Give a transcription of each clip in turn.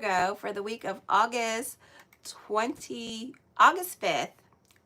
Virgo for the week of August 5th,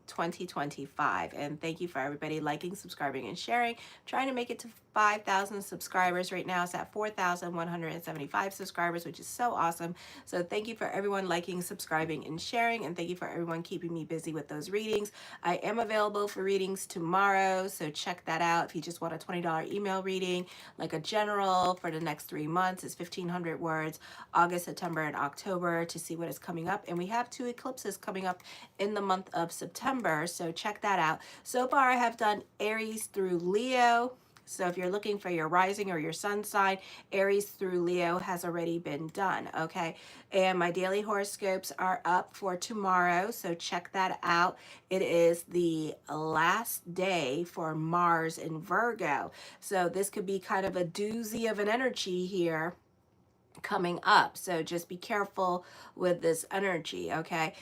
2025. And thank you for everybody liking, subscribing, and sharing. Trying to make it to 5,000 subscribers right now. It's at 4,175 subscribers, which is so awesome. So thank you for everyone liking, subscribing, and sharing. And thank you for everyone keeping me busy with those readings. I am available for readings tomorrow, so check that out. If you just want a $20 email reading, like a general for the next 3 months, it's 1,500 words, August, September, and October, to see what is coming up. And we have 2 eclipses coming up in the month of September, so check that out. So far, I have done Aries through Leo. So if you're looking for your rising or your sun sign, Aries through Leo has already been done, okay? And my daily horoscopes are up for tomorrow, so check that out. It is the last day for Mars in Virgo. So this could be kind of a doozy of an energy here coming up, so just be careful with this energy, okay?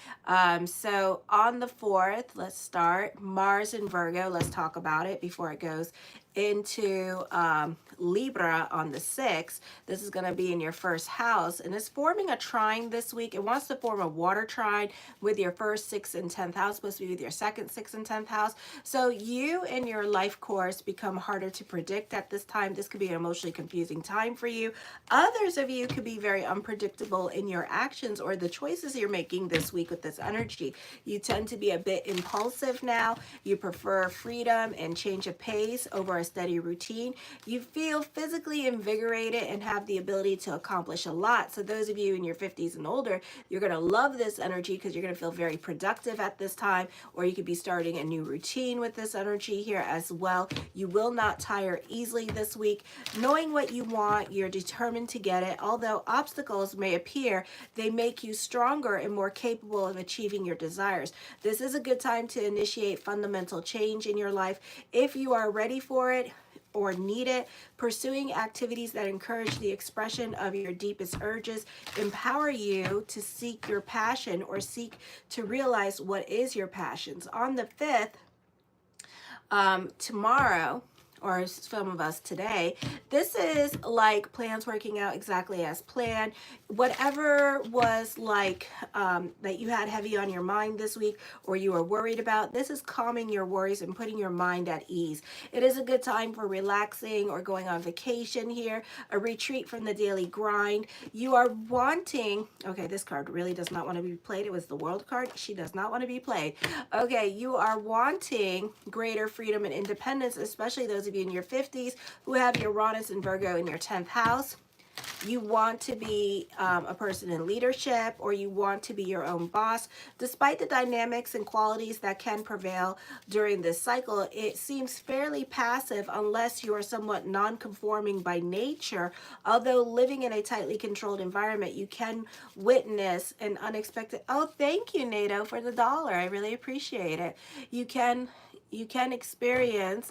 So on the 4th, let's start Mars in Virgo. Let's talk about it before it goes into Libra on the 6th. This is going to be in your first house, and it's forming a trine this week. It wants to form a water trine with your first 6th and 10th house, supposed to be with your second, 6th, and 10th house. So you and your life course become harder to predict at this time. This could be an emotionally confusing time for you. Others of you could be very unpredictable in your actions or the choices you're making this week with this energy. You tend to be a bit impulsive now. You prefer freedom and change of pace over a steady routine. You feel physically invigorated and have the ability to accomplish a lot. So those of you in your 50s and older, you're going to love this energy because you're going to feel very productive at this time, or you could be starting a new routine with this energy here as well. You will not tire easily this week. Knowing what you want, you're determined to get it. Although obstacles may appear, they make you stronger and more capable of achieving your desires. This is a good time to initiate fundamental change in your life. If you are ready for it or need it, pursuing activities that encourage the expression of your deepest urges empower you to seek your passion or seek to realize what is your passions. On the 5th, tomorrow, or some of us today, this is like plans working out exactly as planned. Whatever was like that you had heavy on your mind this week or you were worried about, this is calming your worries and putting your mind at ease. It is a good time for relaxing or going on vacation here, a retreat from the daily grind. You are wanting, okay, this card really does not want to be played. It was the World card. She does not want to be played. Okay, you are wanting greater freedom and independence, especially those of you in your 50s who have your Uranus and Virgo in your 10th house. You want to be a person in leadership, or you want to be your own boss. Despite the dynamics and qualities that can prevail during this cycle, it seems fairly passive unless you are somewhat non-conforming by nature. Although living in a tightly controlled environment, you can witness an unexpected, oh, thank you, NATO, for the dollar. I really appreciate it. You can experience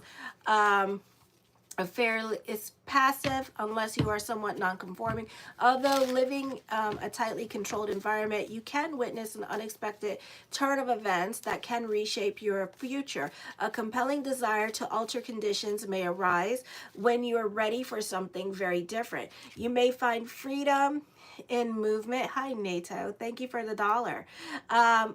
it's passive unless you are somewhat non-conforming. Although living a tightly controlled environment, you can witness an unexpected turn of events that can reshape your future. A compelling desire to alter conditions may arise when you are ready for something very different. You may find freedom in movement. Hi, NATO. Thank you for the dollar.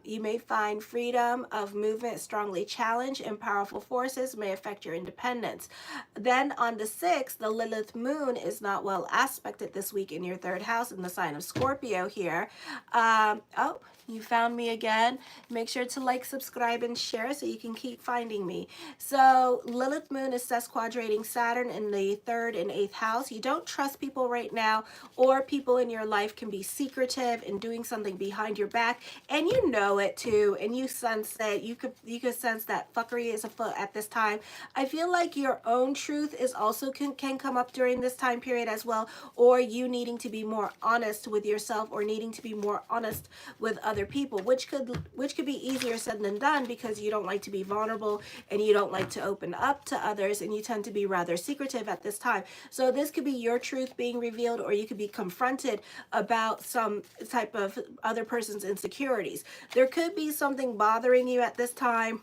You may find freedom of movement strongly challenged, and powerful forces may affect your independence. Then on the 6th, the Lilith moon is not well aspected this week in your 3rd house in the sign of Scorpio here. Oh, you found me again. Make sure to like, subscribe, and share so you can keep finding me. So Lilith moon is sesquadrating Saturn in the 3rd and 8th house. You don't trust people right now, or people in your life can be secretive and doing something behind your back, and you know it too, and you sense it. You could sense that fuckery is afoot at this time. I feel like your own truth is also can come up during this time period as well, or you needing to be more honest with yourself, or needing to be more honest with other people, which could be easier said than done because you don't like to be vulnerable and you don't like to open up to others, and you tend to be rather secretive at this time. So this could be your truth being revealed, or you could be confronted about some type of other person's insecurities. There could be something bothering you at this time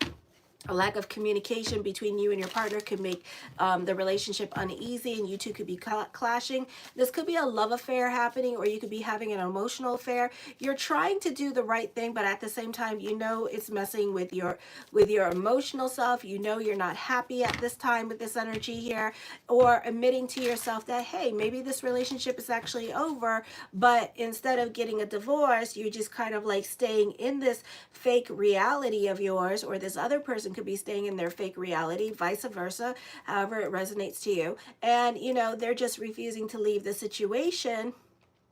A lack of communication between you and your partner could make the relationship uneasy, and you two could be clashing. This could be a love affair happening, or you could be having an emotional affair. You're trying to do the right thing, but at the same time, you know it's messing with your emotional self. You know you're not happy at this time with this energy here, or admitting to yourself that, hey, maybe this relationship is actually over, but instead of getting a divorce, you're just kind of like staying in this fake reality of yours, or this other person could be staying in their fake reality, vice versa, however it resonates to you. And, you know, they're just refusing to leave the situation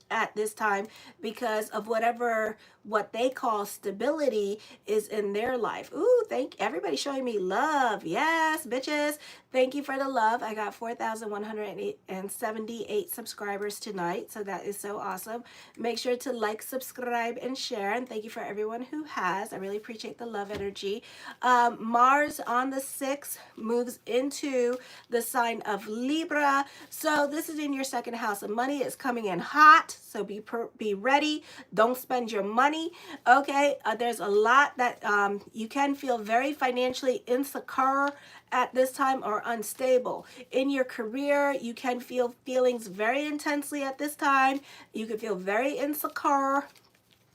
at this time because of what they call stability is in their life. Ooh, thank everybody showing me love. Yes, bitches. Thank you for the love. I got 4,178 subscribers tonight, so that is so awesome. Make sure to like, subscribe, and share. And thank you for everyone who has. I really appreciate the love energy. Mars on the 6th moves into the sign of Libra. So this is in your second house of money. It's coming in hot. So be ready. Don't spend your money. Okay. There's a lot that you can feel very financially insecure at this time, or unstable. In your career, you can feel feelings very intensely at this time. You can feel very insecure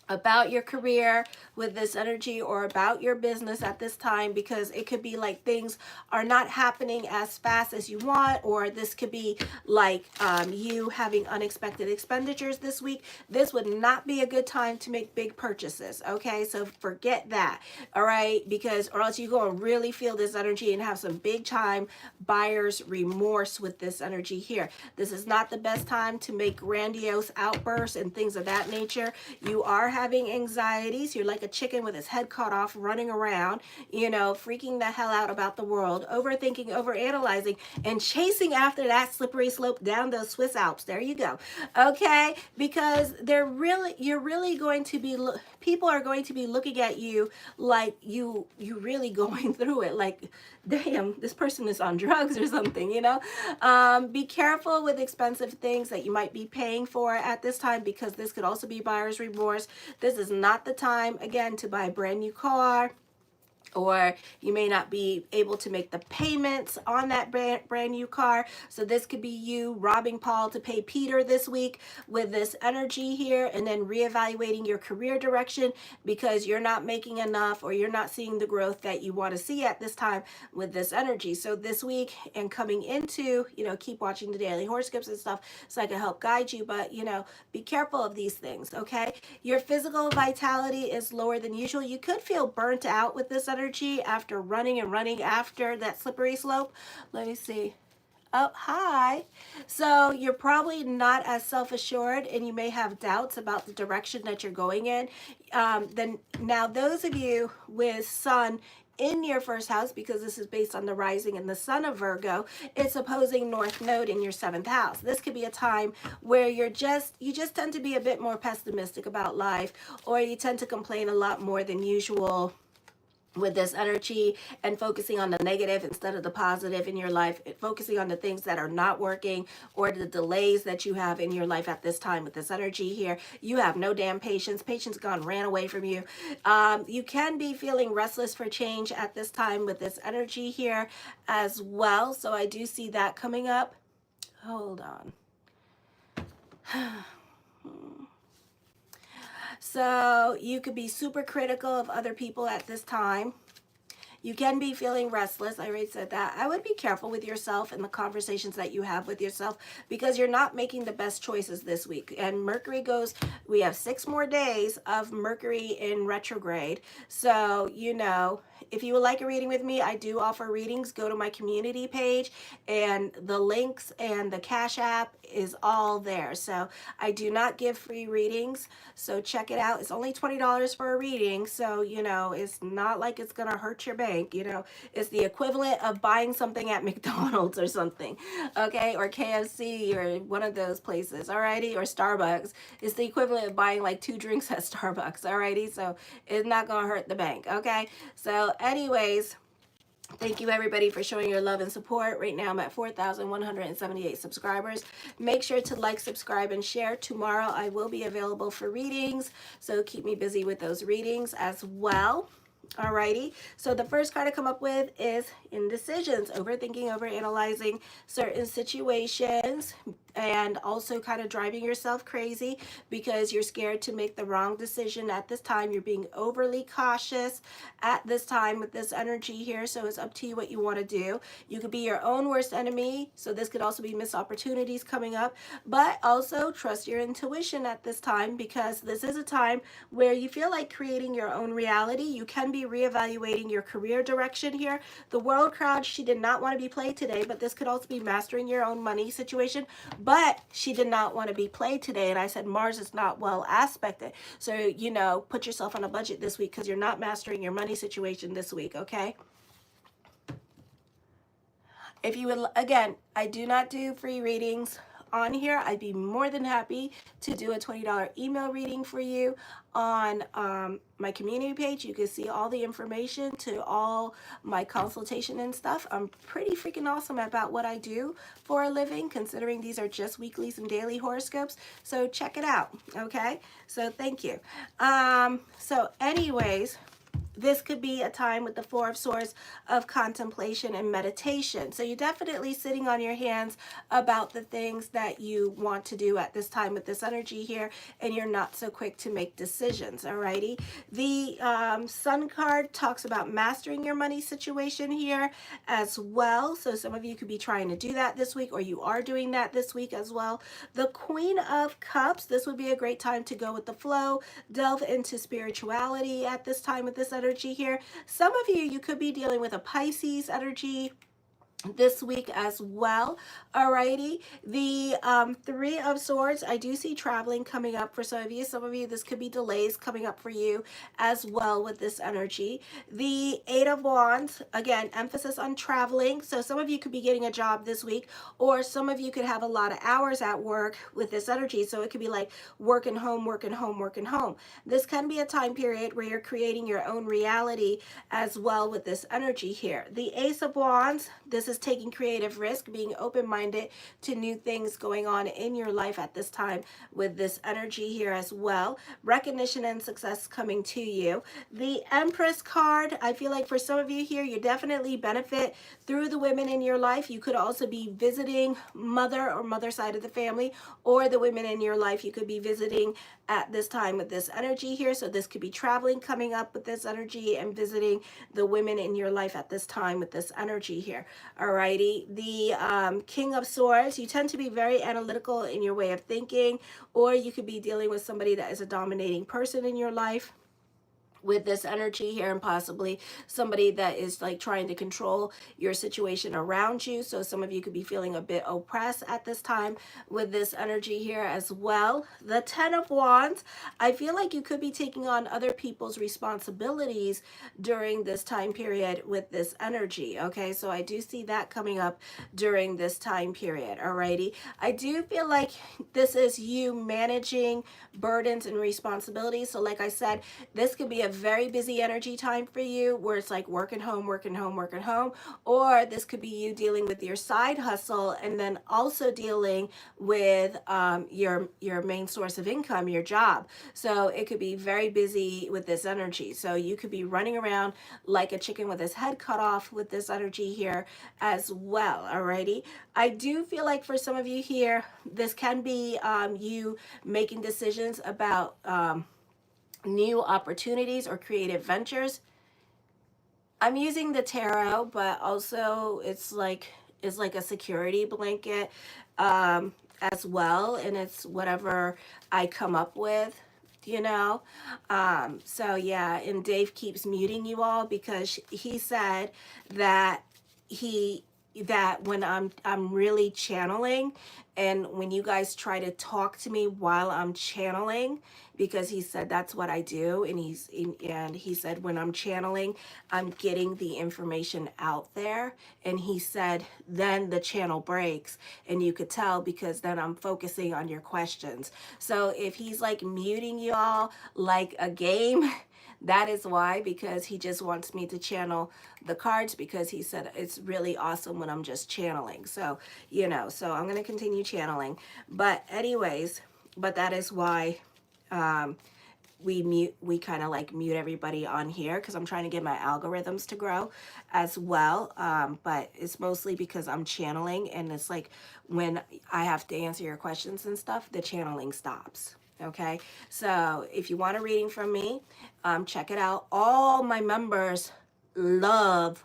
about your career with this energy, or about your business at this time, because it could be like things are not happening as fast as you want, or this could be like you having unexpected expenditures this week. This would not be a good time to make big purchases. Okay, so forget that. All right, because or else you're going to really feel this energy and have some big time buyer's remorse with this energy here. This is not the best time to make grandiose outbursts and things of that nature. You are having anxieties. You're like a chicken with his head cut off, running around, you know, freaking the hell out about the world, overthinking, overanalyzing, and chasing after that slippery slope down those Swiss Alps. There you go. Okay, because you're really going to be people are going to be looking at you like you really going through it, like, damn, this person is on drugs or something, you know. Be careful with expensive things that you might be paying for at this time, because this could also be buyer's remorse. This is not the time, again, to buy a brand new car, or you may not be able to make the payments on that brand new car. So this could be you robbing Paul to pay Peter this week with this energy here, and then reevaluating your career direction because you're not making enough, or you're not seeing the growth that you want to see at this time with this energy. So this week and coming into, you know, keep watching the daily horoscopes and stuff so I can help guide you, but, you know, be careful of these things. Okay, your physical vitality is lower than usual. You could feel burnt out with this energy after running and running after that slippery slope. Let me see. Oh, hi. So you're probably not as self-assured, and you may have doubts about the direction that you're going in. Then now those of you with Sun in your first house, because this is based on the rising and the sun of Virgo, it's opposing North Node in your 7th house. This could be a time where you just tend to be a bit more pessimistic about life, or you tend to complain a lot more than usual with this energy, and focusing on the negative instead of the positive in your life, focusing on the things that are not working, or the delays that you have in your life at this time with this energy here. You have no damn patience. Patience gone, ran away from you. You can be feeling restless for change at this time with this energy here as well. So I do see that coming up. Hold on. So you could be super critical of other people at this time. You can be feeling restless. I already said that. I would be careful with yourself and the conversations that you have with yourself, because you're not making the best choices this week. And Mercury goes, we have 6 more days of Mercury in retrograde. So, you know, if you would like a reading with me, I do offer readings. Go to my community page, and the links and the Cash App is all there. So I do not give free readings. So check it out. It's only $20 for a reading. So, you know, it's not like it's going to hurt your bank. You know, it's the equivalent of buying something at McDonald's or something. Okay. Or KFC or one of those places. Alrighty. Or Starbucks. It's the equivalent of buying like 2 drinks at Starbucks. Alrighty. So it's not going to hurt the bank. Okay. So anyways, thank you everybody for showing your love and support. Right now I'm at 4,178 subscribers. Make sure to like, subscribe, and share. Tomorrow I will be available for readings, so keep me busy with those readings as well. Alrighty, so the first card I come up with is indecisions, overthinking, overanalyzing certain situations, and also kind of driving yourself crazy because you're scared to make the wrong decision at this time. You're being overly cautious at this time with this energy here, so it's up to you what you want to do. You could be your own worst enemy, so this could also be missed opportunities coming up, but also trust your intuition at this time because this is a time where you feel like creating your own reality. You can be reevaluating your career direction here. The world crowd, she did not want to be played today, but this could also be mastering your own money situation, but she did not want to be played today. And I said Mars is not well aspected, so you know, put yourself on a budget this week because you're not mastering your money situation this week. Okay, if you would, again, I do not do free readings on here. I'd be more than happy to do a $20 email reading for you on my community page. You can see all the information to all my consultation and stuff. I'm pretty freaking awesome about what I do for a living, considering these are just weeklies and daily horoscopes. So check it out. Okay, so thank you. So anyways, this could be a time with the Four of Swords of contemplation and meditation. So you're definitely sitting on your hands about the things that you want to do at this time with this energy here, and you're not so quick to make decisions. Alrighty. The Sun card talks about mastering your money situation here as well. So some of you could be trying to do that this week, or you are doing that this week as well. The Queen of Cups, this would be a great time to go with the flow, delve into spirituality at this time with this energy here. Some of you could be dealing with a Pisces energy this week as well. Alrighty, the Three of Swords, I do see traveling coming up for some of you. Some of you, this could be delays coming up for you as well with this energy. The Eight of Wands, again, emphasis on traveling. So some of you could be getting a job this week, or some of you could have a lot of hours at work with this energy. So it could be like working home, working home, working home. This can be a time period where you're creating your own reality as well with this energy here. The Ace of Wands, this is taking creative risk, being open-minded to new things going on in your life at this time with this energy here as well. Recognition and success coming to you. The Empress card, I feel like for some of you here, you definitely benefit through the women in your life. You could also be visiting mother or mother side of the family, or the women in your life you could be visiting at this time with this energy here. So this could be traveling coming up with this energy and visiting the women in your life at this time with this energy here. Alrighty, the King of Swords, you tend to be very analytical in your way of thinking, or you could be dealing with somebody that is a dominating person in your life with this energy here, and possibly somebody that is like trying to control your situation around you. So some of you could be feeling a bit oppressed at this time with this energy here as well. The Ten of Wands, I feel like you could be taking on other people's responsibilities during this time period with this energy. Okay, so I do see that coming up during this time period. Alrighty, I do feel like this is you managing burdens and responsibilities. So like I said, this could be a very busy energy time for you where it's like working home, working home, working home, or this could be you dealing with your side hustle and then also dealing with your main source of income, your job. So it could be very busy with this energy. So you could be running around like a chicken with his head cut off with this energy here as well. Alrighty, I do feel like for some of you here, this can be you making decisions about new opportunities or creative ventures. I'm using the tarot, but also it's like a security blanket as well, and it's whatever I come up with, you know. So yeah, and Dave keeps muting you all because he said that when I'm really channeling, and when you guys try to talk to me while I'm channeling, because he said that's what I do, and he said when I'm channeling, I'm getting the information out there, and he said then the channel breaks, and you could tell because then I'm focusing on your questions. So if he's like muting you all like a game, that is why, because he just wants me to channel the cards, because he said it's really awesome when I'm just channeling. So, you know, so I'm going to continue channeling. But anyways, but that is why we kind of like mute everybody on here because I'm trying to get my algorithms to grow as well. But it's mostly because I'm channeling, and it's like when I have to answer your questions and stuff, the channeling stops. Okay, so if you want a reading from me, check it out. All my members love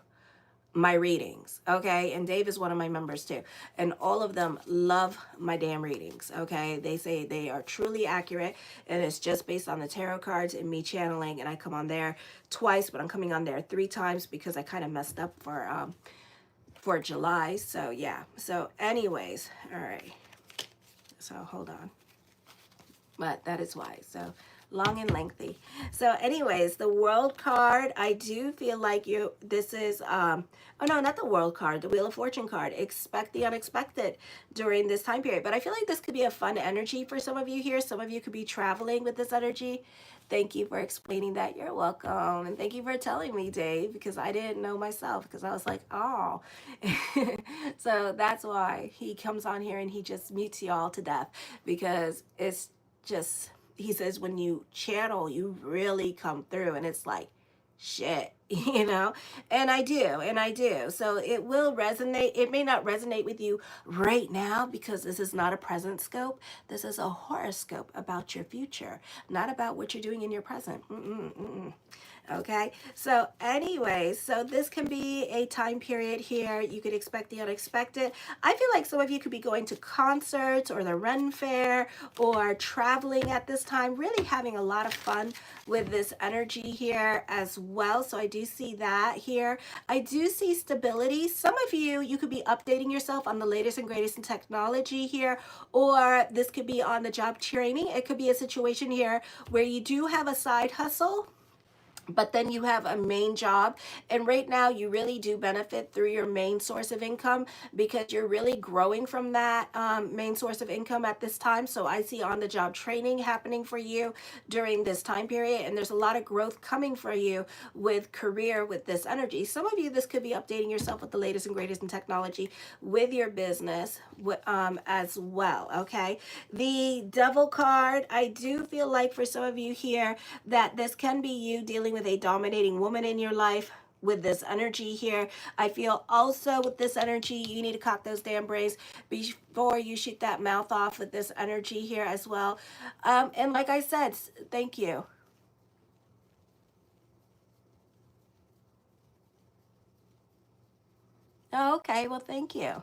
my readings, okay? And Dave is one of my members too. And all of them love my damn readings, okay? They say they are truly accurate, and it's just based on the tarot cards and me channeling. And I come on there twice, but I'm coming on there 3 times because I kind of messed up for July. So yeah. So anyways, all right. So hold on. But that is why. So long and lengthy. So anyways, the world card, I do feel like this is oh no, not the world card, the Wheel of Fortune card. Expect the unexpected during this time period. But I feel like this could be a fun energy for some of you here. Some of you could be traveling with this energy. Thank you for explaining that. You're welcome. And thank you for telling me, Dave, because I didn't know myself, because I was like, oh. So that's why he comes on here and he just mutes y'all to death, because it's just, he says, when you channel, you really come through, and it's like, shit, you know. And I do. So it will resonate. It may not resonate with you right now because this is not a present scope. This is a horoscope about your future, not about what you're doing in your present. Okay, so anyways, so this can be a time period here. You could expect the unexpected. I feel like some of you could be going to concerts or the Ren Fair or traveling at this time, really having a lot of fun with this energy here as well. So I do see that here. I do see stability. Some of you could be updating yourself on the latest and greatest in technology here, or this could be on the job training. It could be a situation here where you do have a side hustle, but then you have a main job, and right now you really do benefit through your main source of income because you're really growing from that main source of income at this time. So I see on the job training happening for you during this time period, and there's a lot of growth coming for you with career with this energy. Some of you, this could be updating yourself with the latest and greatest in technology with your business as well. Okay, the Devil card, I do feel like for some of you here that this can be you dealing with a dominating woman in your life with this energy here. I feel also with this energy, you need to cock those damn braids before you shoot that mouth off with this energy here as well. And like I said, thank you. Oh, okay, well, thank you.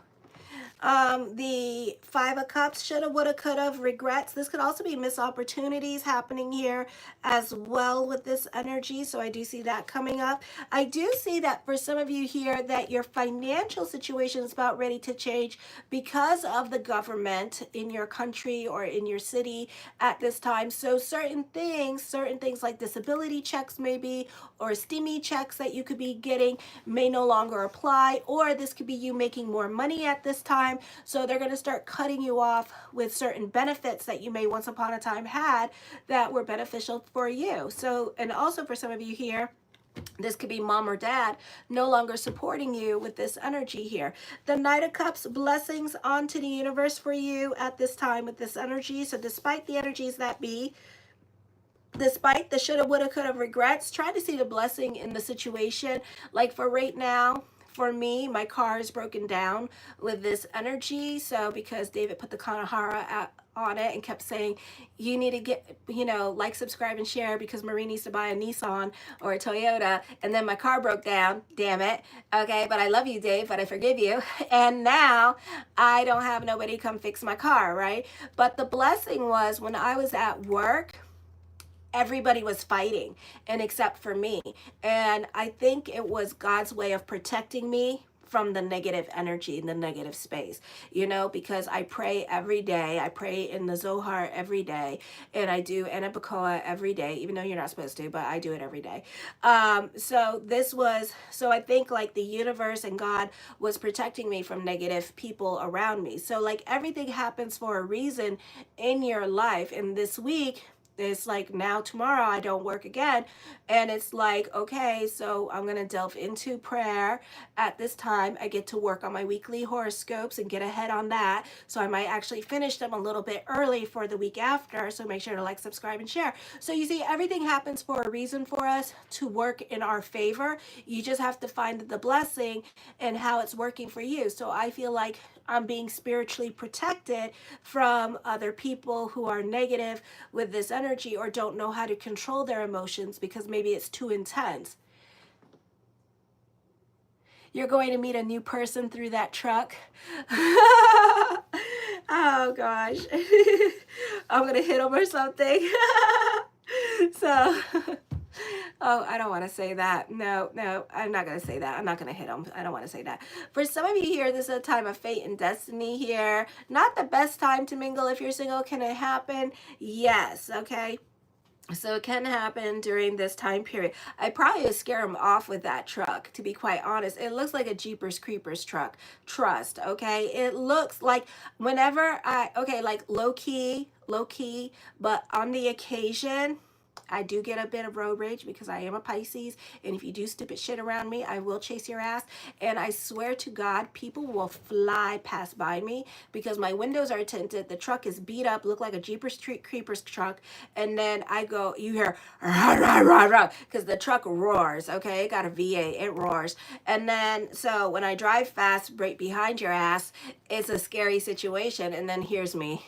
The 5 of Cups, shoulda, woulda, coulda, regrets. This could also be missed opportunities happening here as well with this energy. So I do see that coming up. I do see that for some of you here that your financial situation is about ready to change because of the government in your country or in your city at this time. So certain things like disability checks maybe, or STEMI checks that you could be getting may no longer apply, or this could be you making more money at this time. So they're going to start cutting you off with certain benefits that you may once upon a time had that were beneficial for you. So, and also for some of you here, this could be mom or dad no longer supporting you with this energy here. The Knight of Cups, blessings onto the universe for you at this time with this energy. So despite the energies that be, despite the shoulda, woulda, coulda regrets, try to see the blessing in the situation. Like for right now, for me, my car is broken down with this energy. So because David put the Kanahara on it and kept saying, you need to get, like, subscribe and share because Marie needs to buy a Nissan or a Toyota. And then my car broke down, damn it. Okay, but I love you, Dave, but I forgive you. And now I don't have nobody come fix my car, right? But the blessing was when I was at work, everybody was fighting, and except for me. And I think it was God's way of protecting me from the negative energy, the negative space, because I pray every day. I pray in the Zohar every day, and I do Anabacoa every day, even though you're not supposed to, but I do it every day. So I think like the universe and God was protecting me from negative people around me. So like everything happens for a reason in your life. And this week, it's like now tomorrow I don't work again. And it's like, okay, so I'm going to delve into prayer at this time. I get to work on my weekly horoscopes and get ahead on that. So I might actually finish them a little bit early for the week after. So make sure to like, subscribe, and share. So you see, everything happens for a reason for us to work in our favor. You just have to find the blessing and how it's working for you. So I feel like I'm being spiritually protected from other people who are negative with this energy or don't know how to control their emotions because maybe it's too intense. You're going to meet a new person through that truck. Oh gosh. I'm going to hit him or something. So, oh, I don't want to say that. No, I'm not going to say that. I'm not going to hit him. I don't want to say that. For some of you here, this is a time of fate and destiny here. Not the best time to mingle if you're single. Can it happen? Yes, okay. So it can happen during this time period. I probably would scare him off with that truck, to be quite honest. It looks like a Jeepers Creepers truck. Trust, okay? It looks like whenever okay, like low key, but on the occasion, I do get a bit of road rage because I am a Pisces, and if you do stupid shit around me, I will chase your ass. And I swear to God, people will fly past by me because my windows are tinted. The truck is beat up, look like a Jeepers Creepers truck. And then I go, you hear, rah, rah, rah, rah, because the truck roars, okay? It got a V8, it roars. And then, so when I drive fast right behind your ass, it's a scary situation. And then here's me.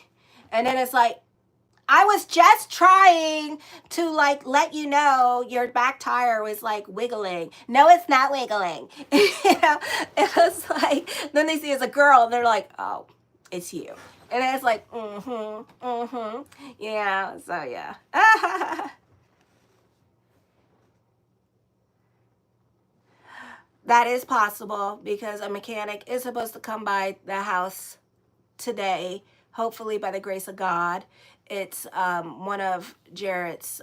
And then it's like, I was just trying to like let you know your back tire was like wiggling. No, it's not wiggling. You know, it was like, then they see it's a girl and they're like, oh, it's you. And it's like, yeah, so yeah. That is possible because a mechanic is supposed to come by the house today, hopefully by the grace of God. It's one of Jarrett's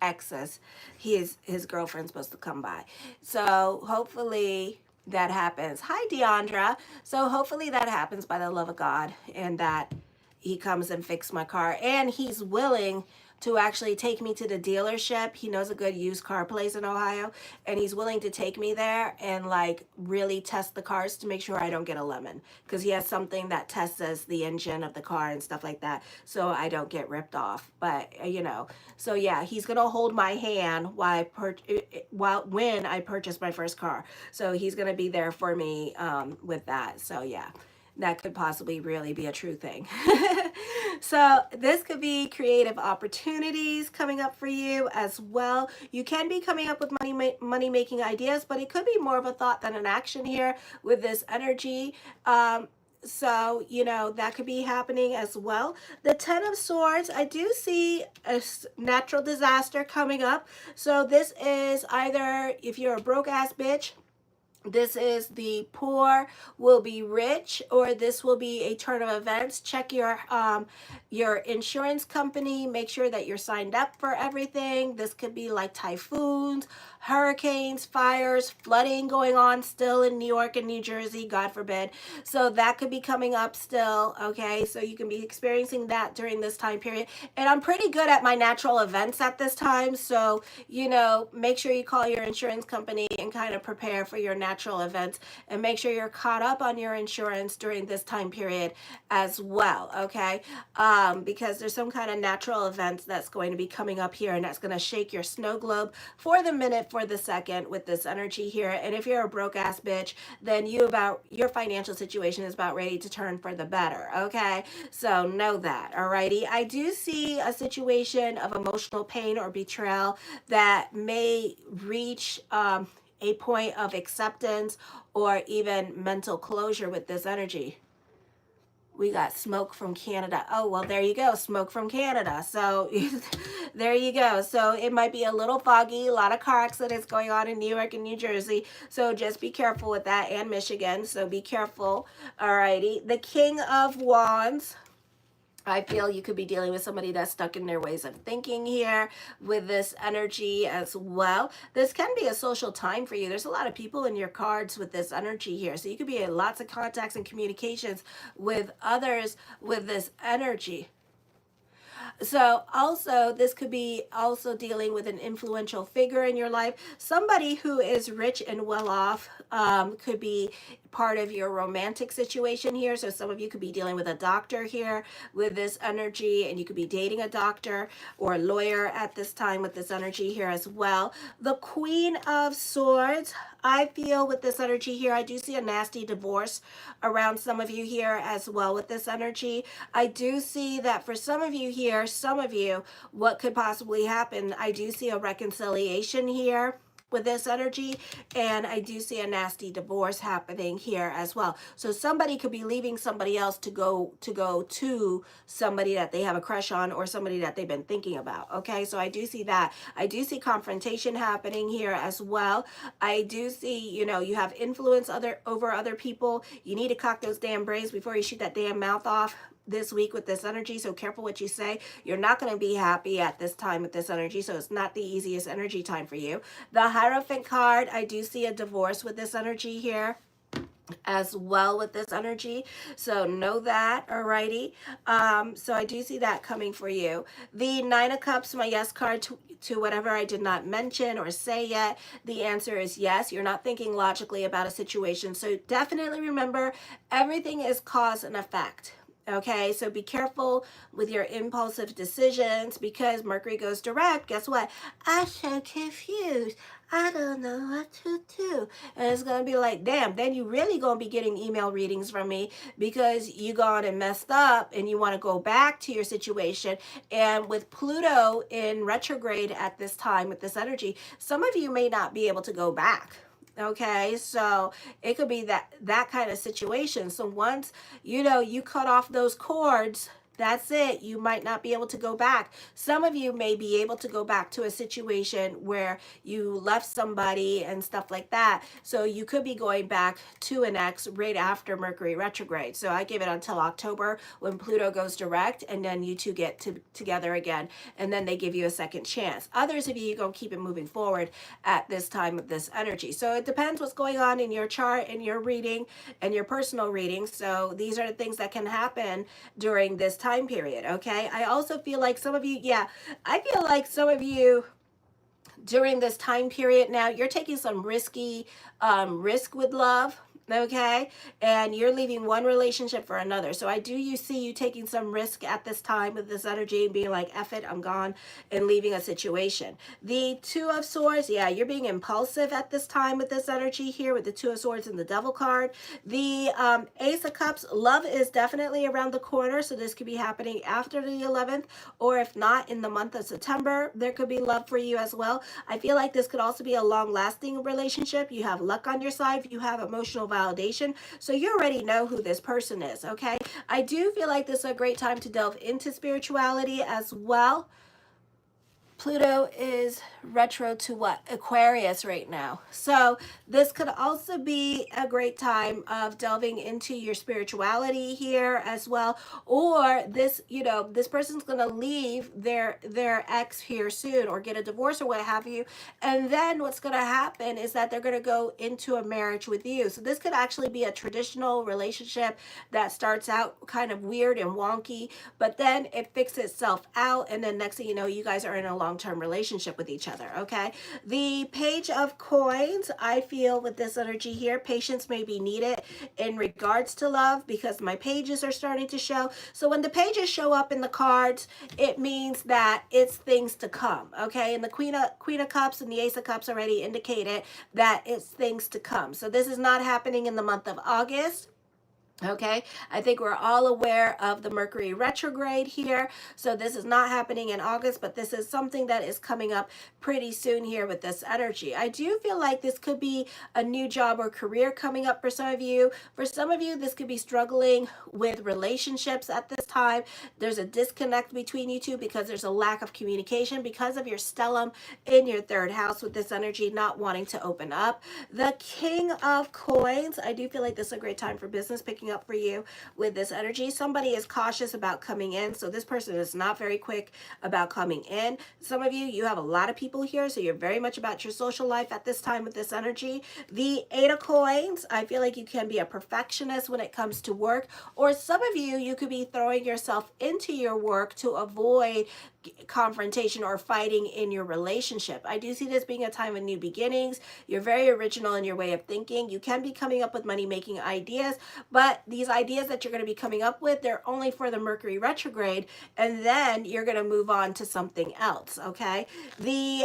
exes. His girlfriend's supposed to come by. So hopefully that happens. Hi, Deandra. So hopefully that happens by the love of God and that he comes and fixes my car. And he's willing to actually take me to the dealership. He knows a good used car place in Ohio, and he's willing to take me there and like really test the cars to make sure I don't get a lemon, because he has something that tests the engine of the car and stuff like that, so I don't get ripped off. But you know, so yeah, he's gonna hold my hand when I purchase my first car. So he's gonna be there for me with that. So yeah, that could possibly really be a true thing. So this could be creative opportunities coming up for you as well. You can be coming up with money making ideas, but it could be more of a thought than an action here with this energy. So, you know, that could be happening as well. The Ten of Swords, I do see a natural disaster coming up. So this is either if you're a broke ass bitch, this is the poor will be rich, or this will be a turn of events. Check your insurance company. Make sure that you're signed up for everything. This could be like typhoons, hurricanes, fires, flooding going on still in New York and New Jersey, God forbid. So that could be coming up still, okay? So you can be experiencing that during this time period. And I'm pretty good at my natural events at this time. So, you know, make sure you call your insurance company and kind of prepare for your natural events, and make sure you're caught up on your insurance during this time period as well, okay? Because there's some kind of natural events that's going to be coming up here, and that's going to shake your snow globe for the minute, for the second with this energy here. And if you're a broke ass bitch, then your financial situation is about ready to turn for the better, okay? So know that, alrighty? I do see a situation of emotional pain or betrayal that may reach a point of acceptance or even mental closure with this energy. We got smoke from Canada. Oh, well, there you go. Smoke from Canada. So there you go. So it might be a little foggy. A lot of car accidents going on in New York and New Jersey. So just be careful with that, and Michigan. So be careful. Alrighty. The King of Wands. I feel you could be dealing with somebody that's stuck in their ways of thinking here with this energy as well. This can be a social time for you. There's a lot of people in your cards with this energy here. So you could be in lots of contacts and communications with others with this energy. So also this could be also dealing with an influential figure in your life. Somebody who is rich and well off could be part of your romantic situation here. So some of you could be dealing with a doctor here with this energy, and you could be dating a doctor or a lawyer at this time with this energy here as well. The Queen of Swords, I feel with this energy here, I do see a nasty divorce around some of you here as well with this energy. I do see that for some of you here, some of you, what could possibly happen, I do see a reconciliation here with this energy, and I do see a nasty divorce happening here as well. So somebody could be leaving somebody else to go to somebody that they have a crush on, or somebody that they've been thinking about. Okay, so I do see that. I do see confrontation happening here as well. I do see, you know, you have influence over other people. You need to cock those damn braids before you shoot that damn mouth off this week with this energy. So careful what you say. You're not going to be happy at this time with this energy, so it's not the easiest energy time for you. The Hierophant card, I do see a divorce with this energy here as well with this energy, so know that. Alrighty, so I do see that coming for you. The Nine of Cups, my yes card to whatever I did not mention or say yet. The answer is yes. You're not thinking logically about a situation, so definitely remember, everything is cause and effect. Okay, so be careful with your impulsive decisions, because Mercury goes direct. Guess what? I'm so confused. I don't know what to do. And it's going to be like, damn, then you really going to be getting email readings from me, because you gone and messed up and you want to go back to your situation. And with Pluto in retrograde at this time with this energy, some of you may not be able to go back. Okay, so it could be that kind of situation. So once, you know, you cut off those cords, that's it. You might not be able to go back. Some of you may be able to go back to a situation where you left somebody and stuff like that. So you could be going back to an ex right after Mercury retrograde. So I give it until October when Pluto goes direct, and then you two get together again, and then they give you a second chance. Others of you, you're going to keep it moving forward at this time with this energy. So it depends what's going on in your chart and your reading and your personal reading. So these are the things that can happen during this time period. Okay, I also feel like some of you, I feel like some of you during this time period now, you're taking some risky risk with love. Okay, and you're leaving one relationship for another. So I do see you taking some risk at this time with this energy and being like, F it, I'm gone, and leaving a situation. The Two of Swords, you're being impulsive at this time with this energy here with the Two of Swords and the Devil card. The Ace of Cups, love is definitely around the corner, so this could be happening after the 11th, or if not, in the month of September, there could be love for you as well. I feel like this could also be a long-lasting relationship. You have luck on your side. You have emotional validation, so you already know who this person is. Okay, I do feel like this is a great time to delve into spirituality as well. Pluto is retro to what? Aquarius right now. So this could also be a great time of delving into your spirituality here as well. Or this, you know, this person's going to leave their ex here soon, or get a divorce or what have you. And then what's going to happen is that they're going to go into a marriage with you. So this could actually be a traditional relationship that starts out kind of weird and wonky, but then it fixes itself out. And then next thing you know, you guys are in a long-term relationship with each other. Okay, the Page of Coins, I feel with this energy here, patience may be needed in regards to love, because my pages are starting to show. So when the pages show up in the cards, it means that it's things to come. Okay, and the Queen of Cups and the Ace of Cups already indicated that it's things to come. So this is not happening in the month of August. Okay, I think we're all aware of the Mercury retrograde here. So this is not happening in August, but this is something that is coming up pretty soon here with this energy. I do feel like this could be a new job or career coming up for some of you. For some of you, this could be struggling with relationships at this time. There's a disconnect between you two because there's a lack of communication because of your stellium in your third house with this energy not wanting to open up. The King of Coins, I do feel like this is a great time for business, picking picking up for you with this energy. Somebody is cautious about coming in, so this person is not very quick about coming in. Some of you, you have a lot of people here, so you're very much about your social life at this time with this energy. The 8 of Coins, I feel like you can be a perfectionist when it comes to work, or some of you, you could be throwing yourself into your work to avoid confrontation or fighting in your relationship. I do see this being a time of new beginnings. You're very original in your way of thinking. You can be coming up with money-making ideas, but these ideas that you're going to be coming up with, they're only for the Mercury retrograde, and then you're going to move on to something else, okay? The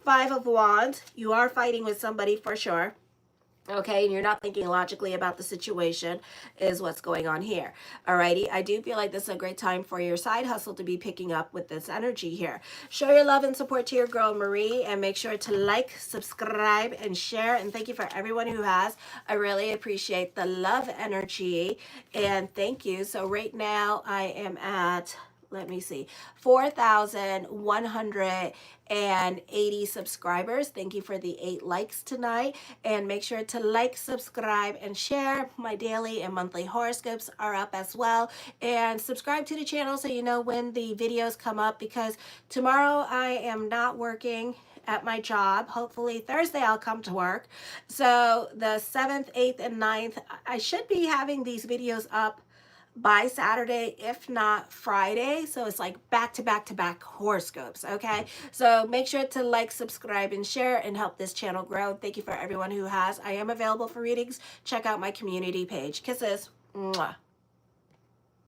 5 of Wands, you are fighting with somebody for sure. Okay, and you're not thinking logically about the situation is what's going on here. Alrighty, I do feel like this is a great time for your side hustle to be picking up with this energy here. Show your love and support to your girl Marie, and make sure to like, subscribe, and share. And thank you for everyone who has. I really appreciate the love energy, and thank you. So right now I am at, let me see, 4,180 subscribers. Thank you for the 8 likes tonight. And make sure to like, subscribe, and share. My daily and monthly horoscopes are up as well. And subscribe to the channel so you know when the videos come up, because tomorrow I am not working at my job. Hopefully Thursday I'll come to work. So the 7th, 8th, and 9th, I should be having these videos up by Saturday, if not Friday. So it's like back to back to back horoscopes, okay? So make sure to like, subscribe, and share, and help this channel grow. Thank you for everyone who has. I am available for readings. Check out my community page. Kisses. Mwah.